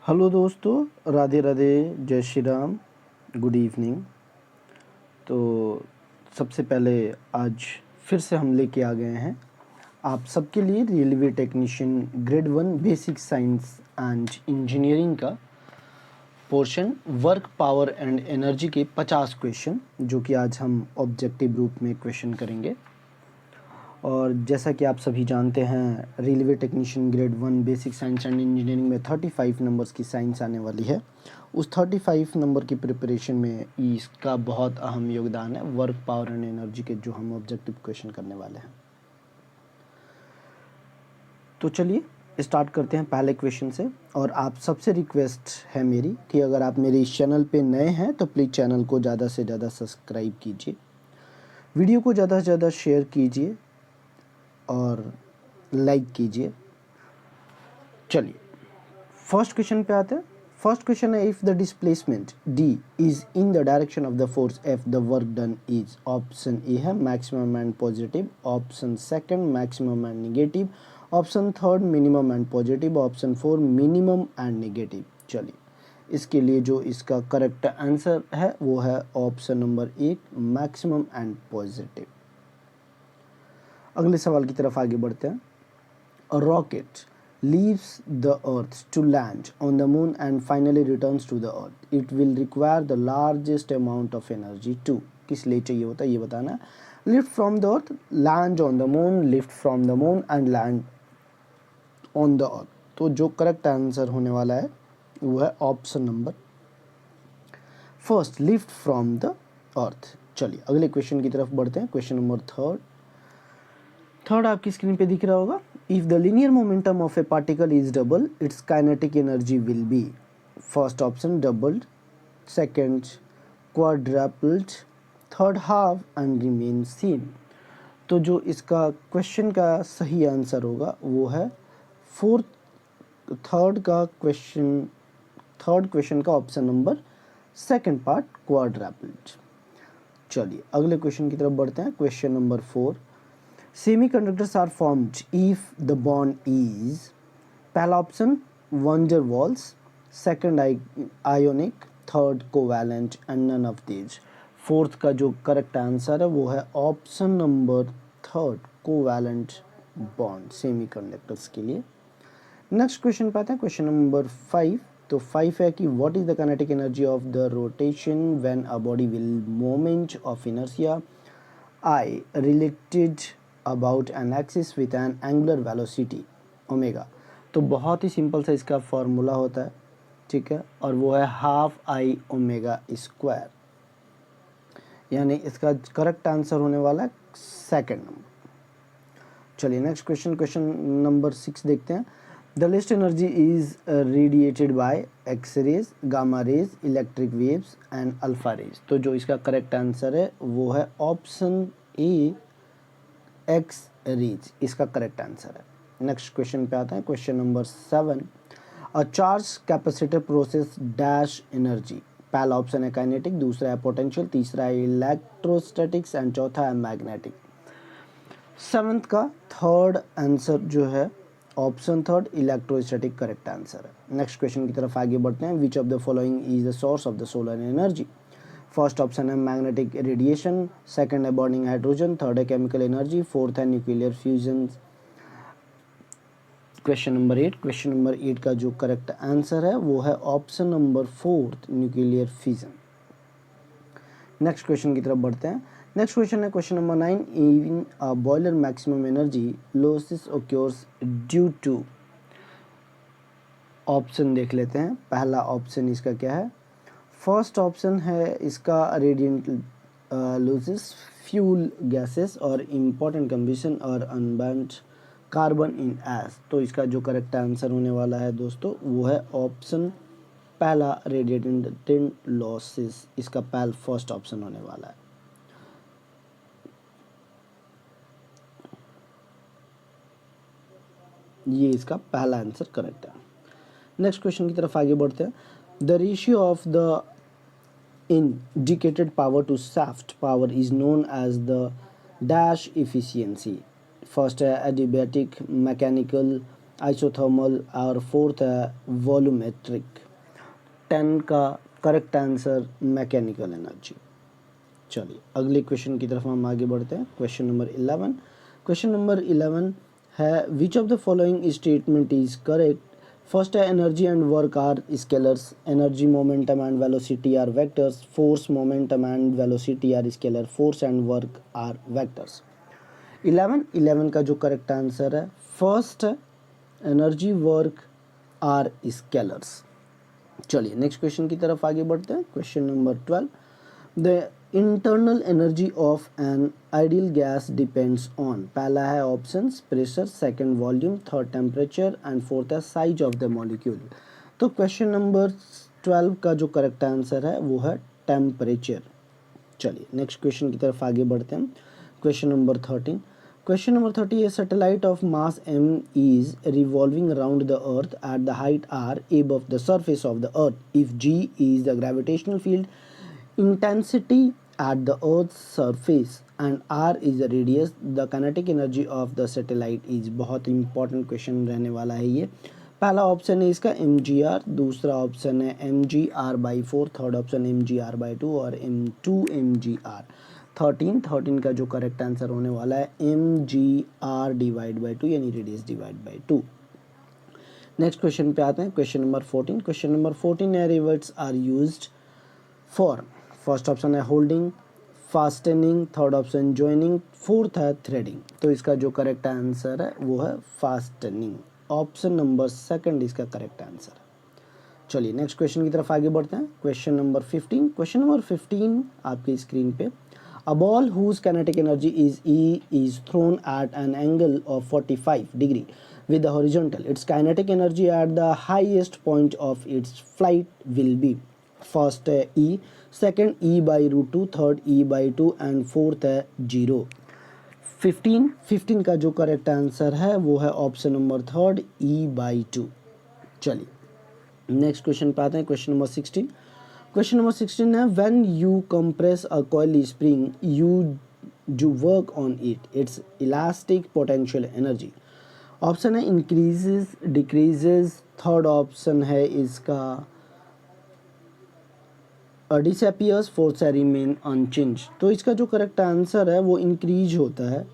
Hello दोस्तों, राधे राधे, जय Shri Ram, good evening. तो सबसे पहले आज फिर से हम लेके आ गए हैं आप सबके लिए railway technician grade 1 basic science and engineering का portion work power and energy के 50 क्वेश्चन, जो कि आज हम ऑब्जेक्टिव रूप में क्वेश्चन करेंगे। और जैसा कि आप सभी जानते हैं, railway technician grade 1 basic science and engineering में 35 नंबर्स की साइंस आने वाली है। उस 35 नंबर की प्रिपरेशन में इसका बहुत अहम योगदान है वर्क पावर एंड एनर्जी के, जो हम ऑब्जेक्टिव क्वेश्चन करने वाले हैं। तो चलिए स्टार्ट करते हैं पहले क्वेश्चन से। और आप सबसे रिक्वेस्ट है मेरी कि अगर आप मेरे इस चैनल पे नए हैं तो प्लीज़ चैनल को ज़्यादा से ज़्यादा सब्सक्राइब कीजिए, वीडियो को ज़्यादा से ज़्यादा शेयर कीजिए और लाइक कीजिए। चलिए फर्स्ट क्वेश्चन पे आते हैं। फर्स्ट क्वेश्चन है, if the displacement D is in the direction of the force F, the work done is. Option A है maximum and positive, option second maximum and negative, option third minimum and positive, option four minimum and negative. चलिए इसके लिए जो इसका correct answer है वो है option number एक, मैक्सिमम एंड पॉजिटिव। अगले सवाल की तरफ आगे बढ़ते हैं। A rocket leaves the Earth to land on the moon and finally returns to the Earth. It will require the largest amount of energy to. किस लिए चाहिए होता है ये बताना है। Lift from the Earth, land on the moon, lift from the moon and land on the Earth. तो जो करेक्ट आंसर होने वाला है वो है option number first, lift from the earth. चलिए अगले क्वेश्चन की तरफ बढ़ते हैं। क्वेश्चन नंबर थर्ड आपकी स्क्रीन पे दिख रहा होगा। If the linear momentum of a particle is double, its kinetic energy will be. First option doubled, second quadrupled, third half and remain same. तो जो इसका क्वेश्चन का सही आंसर होगा वो है थर्ड क्वेश्चन का option number second part, quadrupled. चलिए अगले क्वेश्चन की तरफ बढ़ते हैं। Question number 4, Semiconductors are formed if the bond is। पहला option van der Waals, second ionic, third covalent and none of these. Fourth का जो करेक्ट आंसर है वो है option number third, covalent bond semiconductors के लिए। नेक्स्ट क्वेश्चन पे आते हैं। Question number 5। तो 5 है कि what is the kinetic energy of the rotation when a body will moment of inertia I related about an axis with an angular velocity omega. तो बहुत ही सिंपल सा इसका फॉर्मूला होता है, ठीक है, और वो है हाफ आई ओमेगा स्क्वायर। यानी इसका करेक्ट आंसर होने वाला है सेकंड नंबर। चलिए नेक्स्ट क्वेश्चन नंबर 6 देखते हैं। The least energy is radiated by X rays, gamma rays, electric waves and alpha rays. तो जो इसका करेक्ट आंसर है वो है ऑप्शन ए, एक्स रेज इसका करेक्ट आंसर है। नेक्स्ट क्वेश्चन पे आता है। Question number 7, a charge capacitor process dash energy. पहला ऑप्शन है काइनेटिक, दूसरा है पोटेंशियल, तीसरा है इलेक्ट्रोस्टैटिक्स एंड चौथा है मैग्नेटिक। सेवंथ का थर्ड आंसर जो है option third, electrostatic correct answer है। नेक्स्ट क्वेश्चन की तरफ आगे बढ़ते हैं। विच of the following is the source of the solar energy. First option है मैग्नेटिक रेडिएशन, सेकंड है बर्निंग हाइड्रोजन, थर्ड है केमिकल एनर्जी, फोर्थ है न्यूक्लियर फ्यूजन। क्वेश्चन नंबर 8 का जो करेक्ट आंसर है वो है option number fourth, nuclear fusion. Next question की तरफ बढ़ते हैं। नेक्स्ट क्वेश्चन है question number 9, in a boiler maximum energy losses occurs due to. Option देख लेते हैं। पहला ऑप्शन इसका क्या है। फर्स्ट ऑप्शन है इसका रेडिएंट लूजेस फ्यूल गैसेस और इम्पॉर्टेंट कम्बिशन और अनबर्न्ड कार्बन इन एस। तो इसका जो करेक्ट आंसर होने वाला है दोस्तों वो है ऑप्शन पहला, रेडिएंट लॉसेस इसका फर्स्ट ऑप्शन होने वाला है। ये इसका पहला आंसर करेक्ट है। नेक्स्ट क्वेश्चन की तरफ आगे बढ़ते हैं। The ratio of the indicated power to shaft power is known as the dash efficiency. First है एडियाबैटिक, मैकेनिकल, आइसोथर्मल, और फोर्थ है वॉल्यूमेट्रिक। 10 का करेक्ट आंसर मैकेनिकल एनर्जी। चलिए अगले क्वेश्चन की तरफ हम आगे बढ़ते हैं। Question number 11। क्वेश्चन नंबर 11 है which of the following statement is correct. First है energy and work are scalars, energy momentum and velocity are vectors, force momentum and velocity are scalar, force and work are vectors. 11 का जो correct answer है first है energy work are scalars. चलिए next question की तरफ आगे बढ़ते हैं। Question number 12। The internal energy of an ideal gas depends on. पहला है options pressure, second volume, third temperature and fourth है साइज ऑफ द मॉलिक्यूल। तो क्वेश्चन नंबर 12 का जो करेक्ट आंसर है वो है टेम्परेचर। चलिए नेक्स्ट क्वेश्चन की तरफ आगे बढ़ते हैं। Question number 13। Question number 30, a satellite of mass m is revolving around the earth at the height r above the surface of the earth. If g is the gravitational field intensity at the earth's surface and r is the radius, the kinetic energy of the satellite is। बहुत important question रहने वाला है ये। पहला option है इसका mgr, दूसरा option है mgr/4, थर्ड ऑप्शन mgr/2 और m2 mgr। 13 का जो करेक्ट आंसर होने वाला है mgr/2 यानी radius divide by 2। Next question पे आते हैं। Question number 14। क्वेश्चन नंबर 14 है rivets are used for. First option है holding, fastening, third option joining, fourth है थ्रेडिंग। तो इसका जो करेक्ट आंसर है वो है फास्टनिंग। ऑप्शन नंबर सेकंड इसका करेक्ट आंसर है। चलिए नेक्स्ट क्वेश्चन की तरफ आगे बढ़ते हैं। Question number 15। क्वेश्चन नंबर 15 आपकी स्क्रीन पे। A ball whose kinetic energy is E is thrown at an angle of 45 degree with the horizontal. Its kinetic energy at the highest point of its flight will be first E, second E by root 2, third E by 2 and fourth 0। 15 का जो correct answer है वो है option number third E by 2। चलिए next question पे आते हैं। Question number 16। Question number 16 है when you compress a coil spring you do work on it, it's elastic potential energy. Option है इंक्रीजेस, डिक्रीजेस, थर्ड ऑप्शन है इसका disappears, fourth है remain unchange. तो इसका जो करेक्ट आंसर है वो इंक्रीज होता है।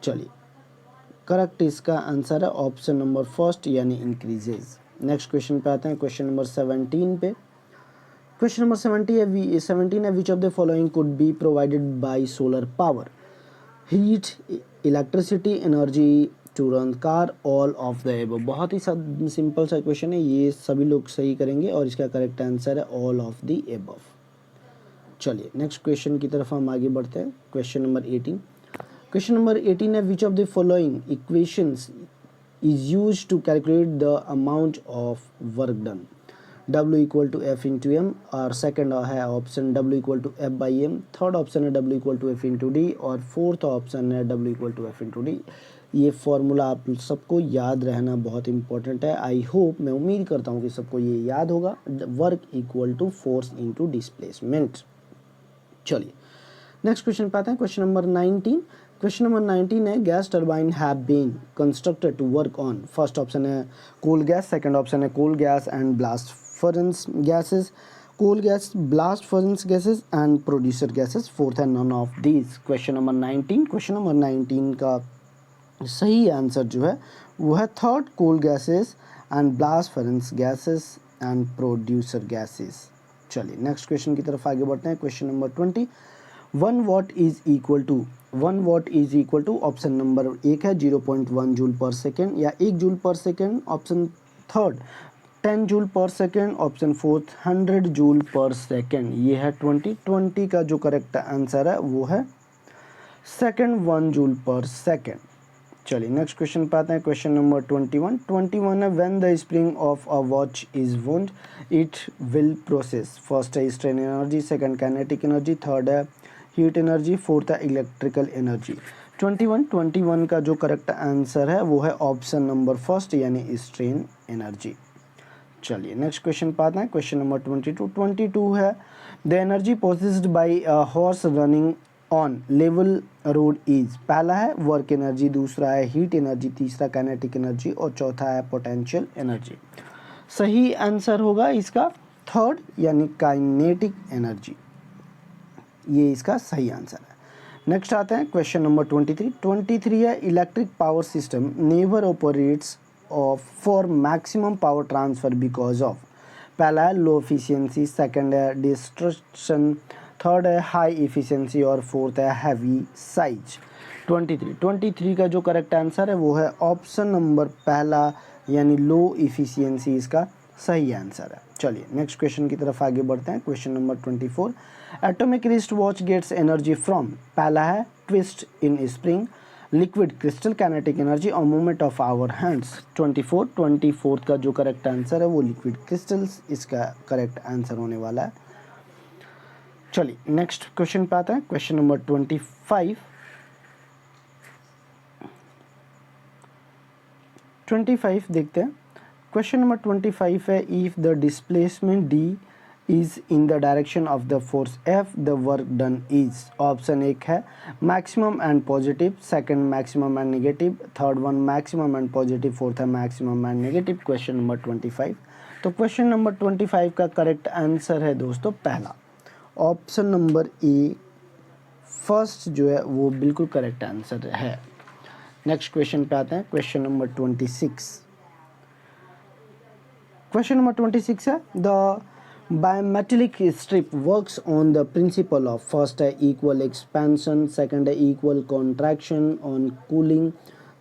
चलिए करेक्ट इसका आंसर है ऑप्शन नंबर फर्स्ट यानी इंक्रीजेस। नेक्स्ट क्वेश्चन पे आते हैं। क्वेश्चन नंबर 17 पे। क्वेश्चन नंबर 17 है which of the following could be provided by solar power. Heat, electricity, energy to run car, all of the above. बहुत ही simple सा question है, ये सभी लोग सही करेंगे और इसका करेक्ट आंसर है ऑल ऑफ द एबव। चलिए नेक्स्ट क्वेश्चन की तरफ हम आगे बढ़ते हैं। Question number 18। क्वेश्चन नंबर 18 है which of the following equations is used to calculate the amount of work done. W equal to F into M, और सेकेंड है option W equal to F by M, third option है W equal to F into D और fourth option है W equal to F into D. ये formula आप सबको याद रहना बहुत इंपॉर्टेंट है। आई होप, मैं उम्मीद करता हूँ कि सबको ये याद होगा। Work equal to force into displacement. चलिए नेक्स्ट क्वेश्चन पे आते हैं। Question number 19। क्वेश्चन नंबर 19 है gas turbine have been constructed to work on. First option है कोल गैस, सेकंड ऑप्शन है coal gas and blast furnace gases, coal gas, blast furnace gases and producer gases, fourth है none of these. Question number 19। Question number 19 का सही answer जो है वो है third coal gases and blast furnace gases and producer gases. चलिए next question की तरफ आगे बढ़ते हैं। Question number 20। 1 watt is equal to option number 1 है 0.1 जूल पर सेकेंड या 1 joule per second, option third 10 joule per second, option fourth 100 joule per second. ये है 20 का जो करेक्ट आंसर है वो है सेकेंड 1 जूल पर सेकेंड। चलिए नेक्स्ट क्वेश्चन पे आते हैं। क्वेश्चन नंबर 21 है when the spring of a watch is wound it will process. First है strain energy, second kinetic energy, third है हीट एनर्जी, फोर्थ है इलेक्ट्रिकल एनर्जी। 21 का जो करेक्ट आंसर है वो है ऑप्शन नंबर फर्स्ट यानी स्ट्रेन एनर्जी। चलिए नेक्स्ट क्वेश्चन पे आते हैं। क्वेश्चन नंबर 22 है the energy possessed by a horse running on level road is, पहला है वर्क एनर्जी, दूसरा है हीट एनर्जी, तीसरा काइनेटिक एनर्जी और चौथा है पोटेंशियल एनर्जी। सही आंसर होगा इसका थर्ड यानी काइनेटिक एनर्जी, ये इसका सही आंसर है। नेक्स्ट आते हैं क्वेश्चन नंबर 23 है electric power system never operates for maximum power transfer because of, पहला है लो एफिशिएंसी, सेकंड है डिस्ट्रक्शन, थर्ड है हाई इफिशिएंसी और फोर्थ है हैवी साइज। 23 का जो करेक्ट आंसर है वो है ऑप्शन नंबर पहला यानी लो इफिशिएंसी इसका सही आंसर है। चलिए नेक्स्ट क्वेश्चन की तरफ आगे बढ़ते हैं। Question number 24, atomic wrist watch gets energy from, पहला है twist in spring, liquid crystal, kinetic energy और मूवमेंट ऑफ आवर हैंड्स। 24 का जो करेक्ट आंसर है वो लिक्विड क्रिस्टल्स इसका करेक्ट आंसर होने वाला है। चलिए नेक्स्ट क्वेश्चन पे आता है। क्वेश्चन नंबर 25 देखते हैं। क्वेश्चन नंबर 25 है if the displacement D is in the direction of the force F the work done is, option एक है maximum and positive, second maximum and negative, third one maximum and positive, fourth है maximum and negative. Question number 25, तो question number 25 का correct answer है दोस्तों पहला, option number A first जो है वो बिल्कुल करेक्ट आंसर है। नेक्स्ट क्वेश्चन पे आते हैं। क्वेश्चन नंबर 26, क्वेश्चन नंबर 26 है the bimetallic strip works on the principle of, first है इक्वल एक्सपेंशन, सेकंड है equal contraction on cooling,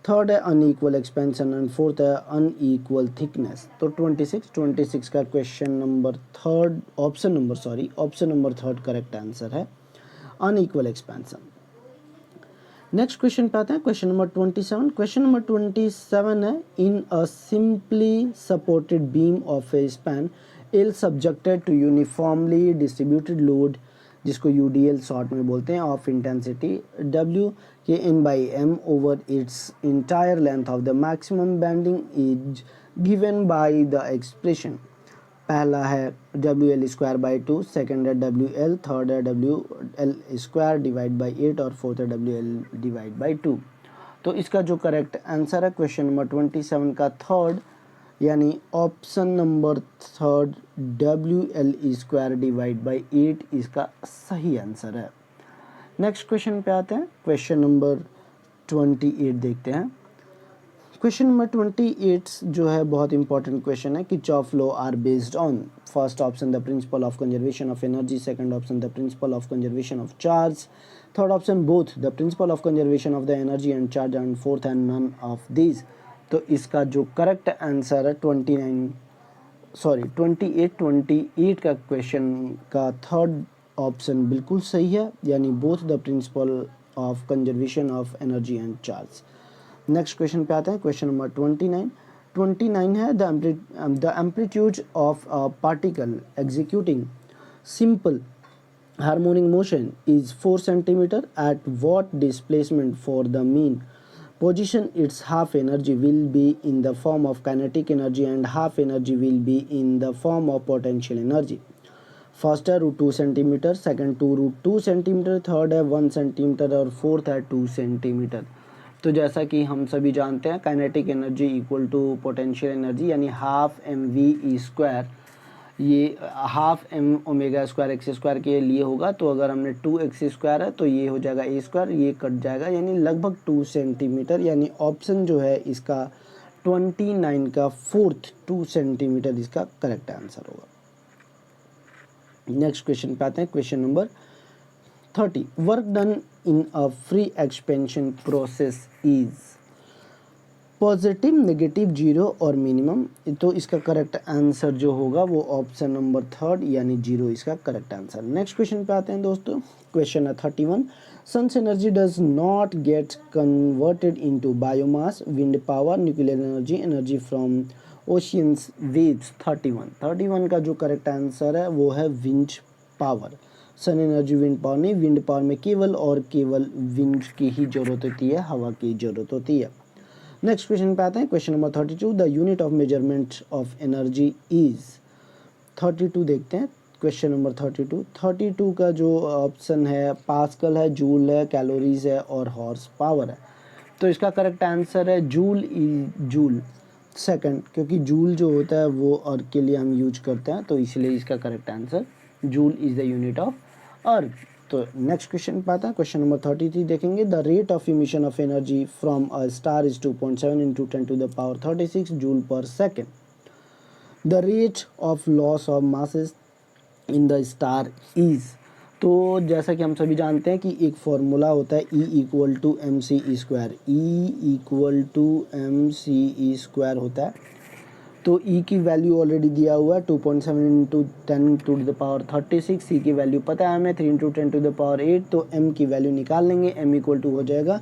third है अनइक्वल एक्सपेंशन एंड फोर्थ है अनइक्वल थिकनेस। तो 26 का question number third option number third correct answer है unequal expansion. Next question पे आते हैं। क्वेश्चन नंबर 27, क्वेश्चन नंबर 27 है in a simply supported beam of a span L subjected to uniformly distributed load, जिसको UDL short में बोलते हैं, of intensity W K N by M over its entire length of the maximum bending is given by the expression, पहला है W L square by 2, second है W L, third है W L square divide by 8 और fourth है W L divide by 2। तो इसका जो correct answer है क्वेश्चन नंबर 27 का थर्ड यानी option number third W L square divide by 8 इसका सही आंसर है। नेक्स्ट क्वेश्चन पे आते हैं। क्वेश्चन नंबर 28 देखते हैं। क्वेश्चन नंबर 28 जो है बहुत इंपॉर्टेंट क्वेश्चन है। Kirchhoff law are based on, first option the principle of conservation of energy, second option the principle of conservation of charge, third option both the principle of conservation of the energy and charge and fourth and none of these. तो इसका जो correct answer है 28 का question का third option बिल्कुल सही है, यानी both the principle of conservation of energy and charge. Next question पे आते हैं। क्वेश्चन नंबर 29 है the amplitude of a particle executing simple harmonic motion is 4 centimetre at what displacement for the mean position its half energy will be in the form of kinetic energy and half energy will be in the form of potential energy. First है √2 centimetre, second √2 centimetre, third है 1 centimetre और fourth है 2 centimetre. तो जैसा कि हम सभी जानते हैं kinetic energy equal to potential energy यानी half M V E square, ये half M omega square X square के लिए होगा। तो अगर हमने 2 एक्स स्क्वायर है तो ये हो जाएगा ए स्क्वायर, ये कट जाएगा यानी लगभग 2 सेंटीमीटर, यानी ऑप्शन जो है इसका 29 का फोर्थ 2 सेंटीमीटर इसका करेक्ट आंसर होगा। नेक्स्ट क्वेश्चन पे आते हैं। Question number 30, work done in a free expansion process is positive, negative, zero और मिनिमम। तो इसका करेक्ट आंसर जो होगा वो ऑप्शन नंबर थर्ड यानी जीरो इसका करेक्ट आंसर। नेक्स्ट क्वेश्चन पे आते हैं दोस्तों। क्वेश्चन है 31, sun's energy does not get converted into biomass, wind power, nuclear energy, energy from oceans waves. 31 का जो करेक्ट आंसर है वो है wind power. Sun energy wind power नहीं, विंड पावर में केवल और केवल विंड की ही जरूरत होती है, हवा की जरूरत होती है। नेक्स्ट क्वेश्चन पे आते हैं। Question number 32, the unit of measurement of energy is. 32 देखते हैं। क्वेश्चन नंबर 32 का जो ऑप्शन है पास्कल है, जूल है, कैलोरीज है और हॉर्स पावर है। तो इसका करेक्ट आंसर है जूल सेकंड, क्योंकि जूल जो होता है वो अर्थ के लिए हम यूज करते हैं, तो इसलिए इसका correct answer joule is the unit of earth. तो नेक्स्ट क्वेश्चन पे आता है, क्वेश्चन नंबर 33 देखेंगे। The rate of emission of energy from a star is 2.7 into 10⁻36 joule per second. The rate of loss of masses in the star is, तो जैसा कि हम सभी जानते हैं कि एक फॉर्मूला होता है E equal to M C E square, E equal to M C E square होता है। तो E की वैल्यू ऑलरेडी दिया हुआ है 2.7 इंटू 10⁻36, C की वैल्यू पता है हमें 3 इंटू 10⁻8, तो M की वैल्यू निकाल लेंगे। M इक्वल टू हो जाएगा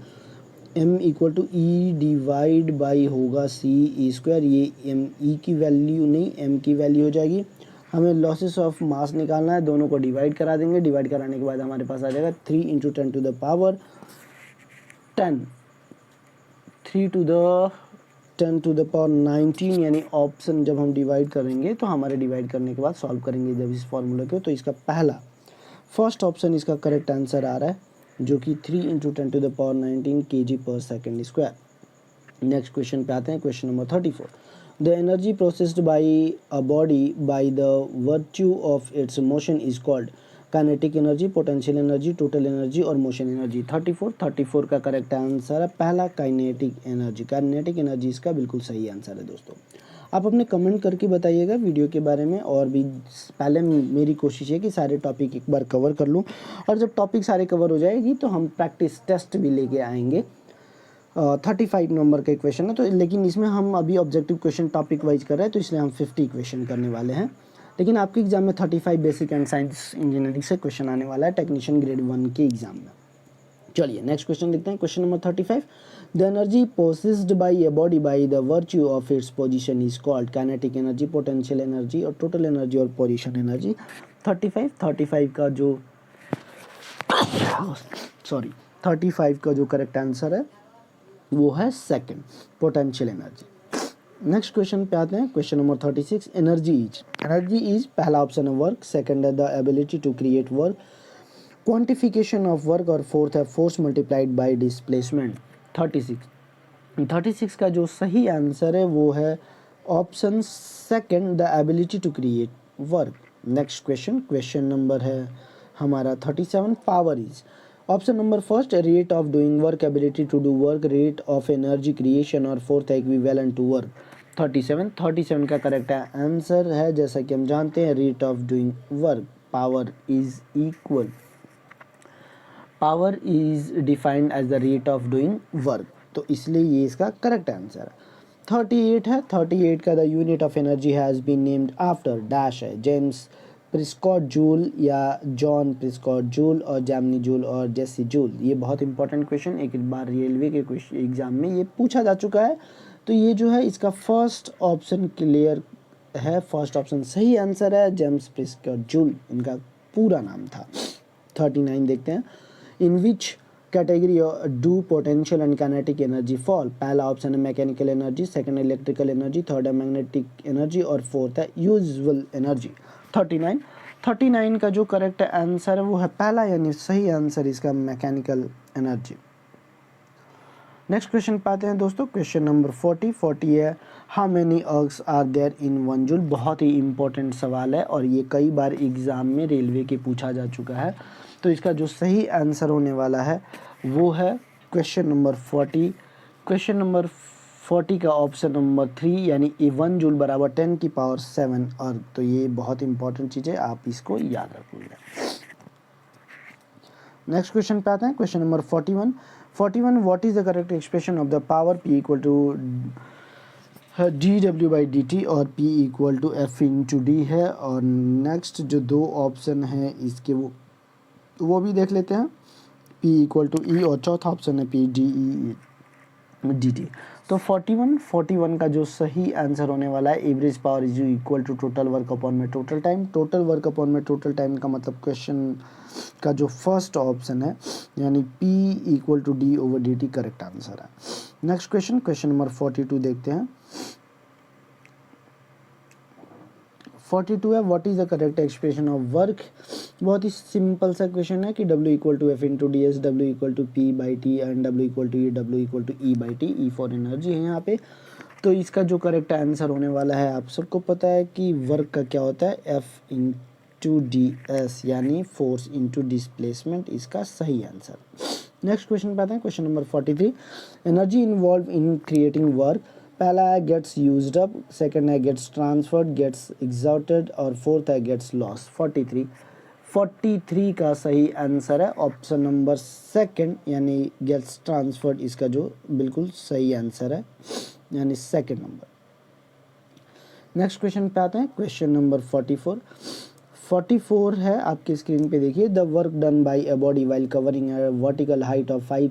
M equal to E divide by होगा सी ई स्क्वायर, ये M E की वैल्यू नहीं M की वैल्यू हो जाएगी। हमें लॉसेस ऑफ मास निकालना है, दोनों को डिवाइड करा देंगे, डिवाइड कराने के बाद हमारे पास आ जाएगा 3 इंटू 10⁻10, 3 टू द 10⁻19, यानी ऑप्शन जब हम डिवाइड करेंगे तो हमारे डिवाइड करने के बाद सॉल्व करेंगे जब इस फॉर्मूले को, तो इसका फर्स्ट ऑप्शन इसका करेक्ट आंसर आ रहा है, जो कि 3 इंटू 10⁻19 kg पर सेकेंड स्क्वायर। नेक्स्ट क्वेश्चन पे आते हैं, question number 34। The energy processed by a body by the virtue of its motion is called kinetic energy, potential energy, total energy और मोशन एनर्जी। 34 का करेक्ट आंसर है पहला, kinetic energy. Kinetic energy इसका बिल्कुल सही आंसर है दोस्तों। आप अपने कमेंट करके बताइएगा वीडियो के बारे में, और भी पहले मेरी कोशिश है कि सारे टॉपिक एक बार कवर कर लूँ, और जब टॉपिक सारे कवर हो जाएगी तो हम प्रैक्टिस टेस्ट भी लेके आएंगे। 35 नंबर का क्वेश्चन है, तो लेकिन इसमें हम अभी ऑब्जेक्टिव क्वेश्चन टॉपिक वाइज कर रहे हैं, तो इसलिए हम 50 क्वेश्चन करने वाले हैं। लेकिन आपके एग्जाम में 35 बेसिक एंड साइंस इंजीनियरिंग से क्वेश्चन आने वाला है टेक्नीशियन ग्रेड 1 के एग्जाम में। चलिए नेक्स्ट क्वेश्चन देखते हैं, question number 35। The energy possessed by a body by the virtue of its position is called kinetic energy, potential energy और टोटल एनर्जी और पोजीशन एनर्जी। 35 का जो 35 का जो करेक्ट आंसर है वो है second, potential energy. Next question पे आते हैं, क्वेश्चन नंबर 36। एनर्जी इज पहला ऑप्शन है वर्क, सेकंड है the ability to create work, quantification of work, और फोर्थ है फोर्स मल्टीप्लाइड बाय डिस्प्लेसमेंट। 36 का जो सही आंसर है वो है option second, the ability to create work. Next question number है हमारा 37। Power is option number first, rate of doing work, ability to do work, rate of energy creation, और fourth है इक्विवेलेंट टू वर्क। 37 का correct answer है, जैसा कि हम जानते हैं, rate of doing work. Power is defined as the rate of doing work, तो इसलिए ये इसका करेक्ट आंसर है। 38 का the unit of energy has been named after dash है, जेम्स प्रिस्कॉट जूल या जॉन प्रिस्कॉट जूल और जैमनी जूल और जेसी जूल। ये बहुत इंपॉर्टेंट क्वेश्चन एक बार रेलवे के एग्जाम में ये पूछा जा चुका है, तो ये जो है इसका फर्स्ट ऑप्शन क्लियर है, फर्स्ट ऑप्शन सही आंसर है, जेम्स प्रिस्कॉट जूल इनका पूरा नाम था। 39 देखते हैं, in which category do potential and kinetic energy fall. पहला ऑप्शन है मैकेनिकल एनर्जी, सेकंड है इलेक्ट्रिकल एनर्जी, थर्ड है मैग्नेटिक एनर्जी और फोर्थ है यूजुअल एनर्जी। 39 का जो करेक्ट आंसर है वो है पहला, यानी सही आंसर इसका मैकेनिकल एनर्जी। नेक्स्ट क्वेश्चन पाते हैं दोस्तों, क्वेश्चन नंबर 40 है, how many ergs are there in 1 joule. बहुत ही इंपॉर्टेंट सवाल है और ये कई बार एग्जाम में रेलवे के पूछा जा चुका है, तो इसका जो सही आंसर होने वाला है वो है क्वेश्चन नंबर 40। क्वेश्चन नंबर 40 का ऑप्शन नंबर 3, यानी 1 जूल बराबर 10 की पावर 7 अर्ग। तो ये बहुत इंपॉर्टेंट चीज़ है, आप इसको याद रखिएगा। नेक्स्ट क्वेश्चन पे आते हैं, question number 41 what is the correct expression of the power P equal to dW/dt और P इक्वल टू F/d है। और नेक्स्ट जो दो ऑप्शन है इसके वो भी देख लेते हैं, P इक्वल टू E और चौथा ऑप्शन है P dE/dt। तो 41 का जो सही आंसर होने वाला है, average power is equal to total work upon में total time. Total work upon में टोटल टाइम का मतलब क्वेश्चन का जो फर्स्ट ऑप्शन है, यानी P इक्वल टू D/dt करेक्ट आंसर है। नेक्स्ट क्वेश्चन नंबर 42 देखते हैं। 42 है, what is the correct expression of work. बहुत ही सिंपल सा क्वेश्चन है कि W equal to F into D S, W equal to P by T and W equal to E, W equal to E by T, E for energy है यहाँ पे। तो इसका जो करेक्ट आंसर होने वाला है, आप सबको पता है कि वर्क का क्या होता है, एफ इंटू डी एस यानी फोर्स इंटू डिस्प्लेसमेंट, इसका सही आंसर। नेक्स्ट क्वेश्चन पे आते हैं, question number 43। Energy involve in creating work, पहला है गेट्स यूज्ड अप, सेकंड है गेट्स ट्रांसफर्ड, गेट्स एग्जॉर्टेड और फोर्थ है गेट्स लॉस। 43 का सही आंसर है ऑप्शन नंबर सेकंड यानी गेट्स ट्रांसफर्ड, इसका जो बिल्कुल सही आंसर है यानी सेकंड नंबर। नेक्स्ट क्वेश्चन पे आते हैं, क्वेश्चन नंबर 44 है आपकी स्क्रीन पे देखिए। The work done by a body while covering a vertical height of 5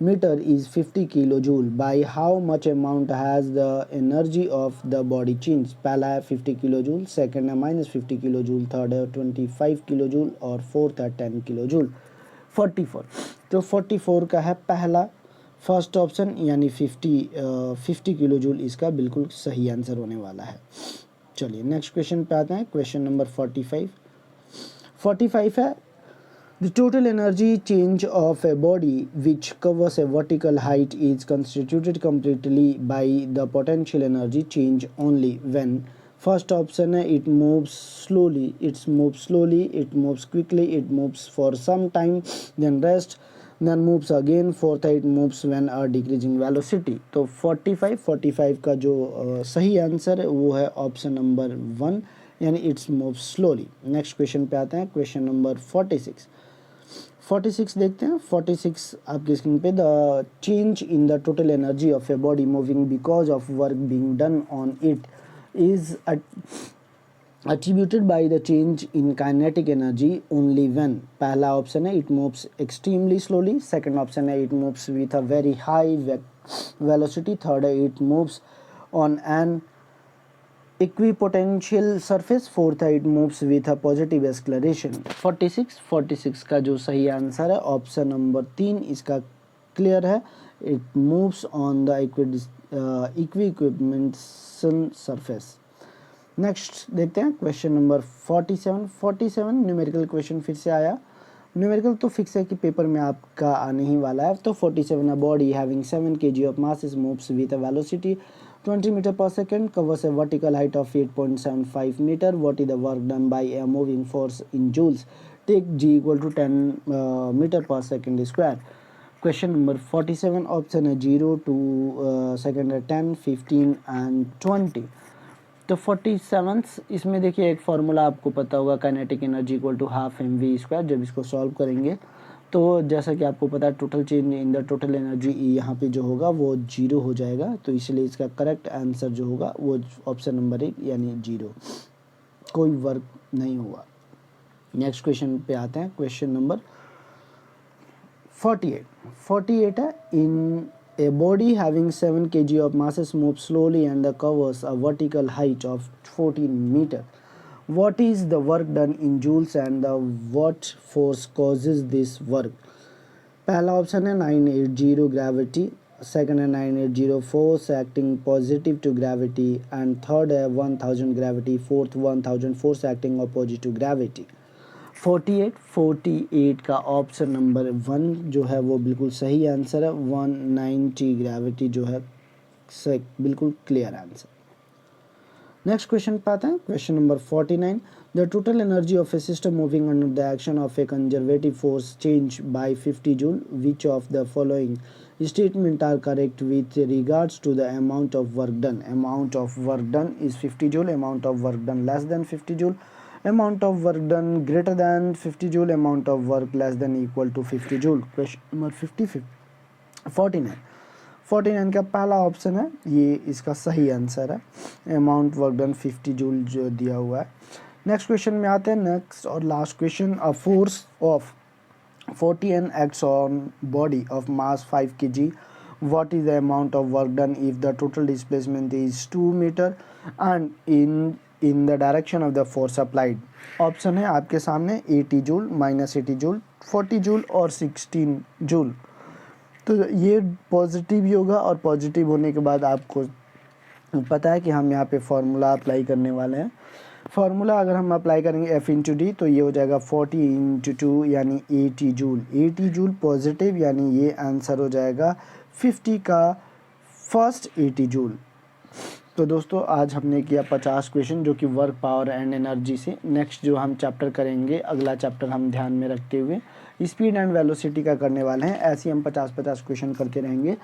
metre is 50 kilo joule, by how much amount has the energy of the body change. पहला है 50 kilo joule, second है -50 kilo joule, third है 25 kilo joule और fourth है 10 kilo joule. 44 तो 44 का है पहला फर्स्ट ऑप्शन यानी 50 किलो जूल, इसका बिल्कुल सही आंसर होने वाला है। चलिए नेक्स्ट क्वेश्चन पे आते हैं, क्वेश्चन नंबर 45 है the total energy change of a body which covers a vertical height is constituted completely by the potential energy change only when. First option है it moves slowly, it moves quickly, it moves for some time then rest then moves again, fourth it moves when a decreasing velocity। तो 45 का जो सही answer है वो है option number 1 यानी it's move slowly. Next question पे आते हैं, क्वेश्चन नंबर 46 देखते हैं। 46 आपकी स्क्रीन पे, the change in the total energy of a body moving because of work being done on it is attributed by the change in kinetic energy only when। पहला option है it moves extremely slowly, second option है it moves with a very high velocity, third है it moves on an equipotential surface, fourth है it moves with a positive acceleration। 46 का जो सही answer है option number 3 इसका clear है, it moves on the equipotential surface। Next देखते हैं क्वेश्चन नंबर 47 न्यूमेरिकल क्वेश्चन फिर से आया। न्यूमेरिकल तो फिक्स है कि पेपर में आपका आने ही वाला है। तो 47 a body having 7 kg of mass is moves with a velocity 20 metre per second, covers a vertical height of 8.75 metre, what is the work done by a moving force in joules, take G equal to 10 metre per second square. Question number 47 option है 0 2 second है 10 15 and 20। तो 47 इसमें देखिए एक formula आपको पता होगा, kinetic energy equal to half mv²। जब इसको सॉल्व करेंगे तो जैसा कि आपको पता है total change in the total energy यहाँ पे जो होगा वो 0 हो जाएगा, तो इसलिए इसका करेक्ट आंसर जो होगा वो ऑप्शन नंबर 1 यानी 0, कोई वर्क नहीं होगा। नेक्स्ट क्वेश्चन पे आते हैं, क्वेश्चन नंबर 48 है इन A body having 7 kg of masses moves slowly and covers a vertical height of 14 meter. What is the work done in joules and what force causes this work? पहला option है 980 gravity, second है 980 force acting positive to gravity and third है 1000 gravity, fourth 1000 force acting opposite to gravity। 48 का option number 1 जो है वो बिल्कुल सही आंसर है, 190 ग्रेविटी जो है बिल्कुल क्लियर आंसर। नेक्स्ट क्वेश्चन पे आते हैं, question number 49। The total energy of a system moving under the action of a conservative force change by 50 joule, which of the following statement are correct with regards to the amount of work done. Amount of work done is 50 joule, amount of work done less than 50 joule, amount of work done greater than 50 joule, amount of work less than equal to 50 joule। Question number 49 का पहला option है ये इसका सही answer है, amount work done 50 joule जो दिया हुआ है। नेक्स्ट क्वेश्चन में आते हैं, नेक्स्ट और last question. A force of 40 acts on body of mass 5 kg, what is the amount of work done if the total displacement is 2 meter and in the direction of the force applied। Option है आपके सामने 80 joule, -80 joule, 40 joule और 16 joule. तो ये positive ही होगा और positive होने के बाद आपको पता है कि हम यहाँ पे फॉर्मूला अप्लाई करने वाले हैं। फार्मूला अगर हम अप्लाई करेंगे एफ इंटू डी तो ये हो जाएगा 40 इंटू 2 यानी 80 जूल। 80 जूल पॉजिटिव यानी ये आंसर हो जाएगा 50 का फर्स्ट 80 जूल। तो दोस्तों आज हमने किया 50 क्वेश्चन जो कि वर्क पावर एंड एनर्जी से। नेक्स्ट जो हम चैप्टर करेंगे, अगला चैप्टर हम ध्यान में रखते हुए स्पीड एंड वेलोसिटी का करने वाले हैं। ऐसे ही हम 50-50 क्वेश्चन करते रहेंगे।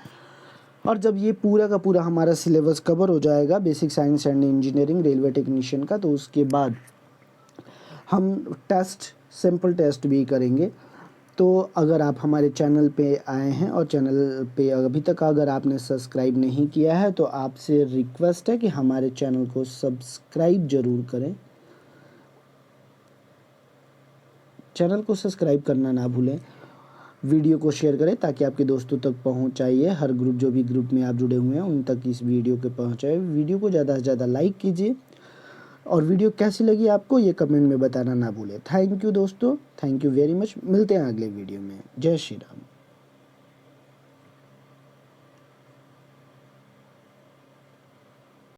और जब ये पूरा का पूरा हमारा सिलेबस कवर हो जाएगा basic science and engineering railway technician का, तो उसके बाद हम टेस्ट, सिंपल टेस्ट भी करेंगे। तो अगर आप हमारे चैनल पे आए हैं और चैनल पे अभी तक अगर आपने सब्सक्राइब नहीं किया है तो आपसे रिक्वेस्ट है कि हमारे चैनल को सब्सक्राइब ज़रूर करें। चैनल को सब्सक्राइब करना ना भूलें। वीडियो को शेयर करें ताकि आपके दोस्तों तक पहुंचाइए। हर ग्रुप, जो भी ग्रुप में आप जुड़े हुए हैं उन तक इस वीडियो को पहुंचाइए। वीडियो को ज़्यादा से ज़्यादा लाइक कीजिए और वीडियो कैसी लगी आपको ये कमेंट में बताना ना भूलें। थैंक यू दोस्तों, थैंक यू वेरी मच। मिलते हैं अगले वीडियो में। जय श्री राम।